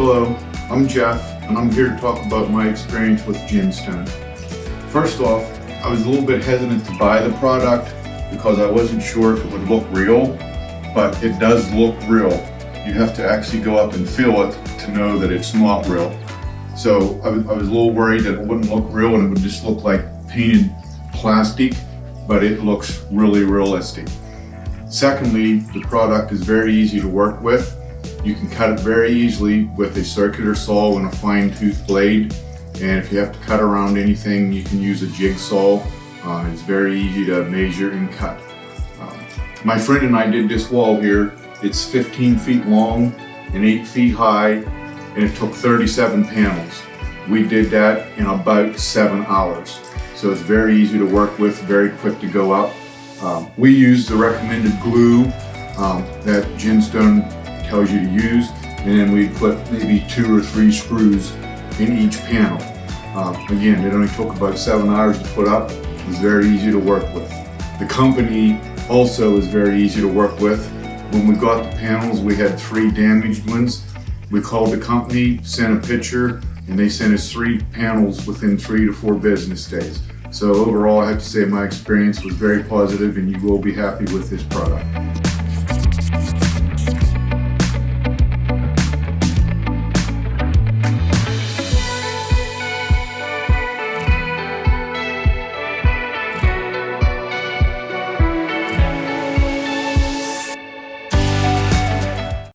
Hello, I'm Jeff, and I'm here to talk about my experience with GenStone. First off, I was a little bit hesitant to buy the product because I wasn't sure if it would look real, but it does look real. You have to actually go up and feel it to know that it's not real. So I was a little worried that it wouldn't look real and it would just look like painted plastic, but it looks really realistic. Secondly, the product is very easy to work with. You can cut it very easily with a circular saw and a fine tooth blade. And if you have to cut around anything, you can use a jigsaw. It's very easy to measure and cut. My friend and I did this wall here. It's 15 feet long and 8 feet high, and it took 37 panels. We did that in about 7 hours. So it's very easy to work with, very quick to go up. We use the recommended glue that GenStone tells you to use, and then we put maybe 2 or 3 screws in each panel. Again, it only took about 7 hours to put up. It was very easy to work with. The company also is very easy to work with. When we got the panels, we had 3 damaged ones. We called the company, sent a picture, and they sent us 3 panels within 3 to 4 business days. So overall, I have to say my experience was very positive, and you will be happy with this product.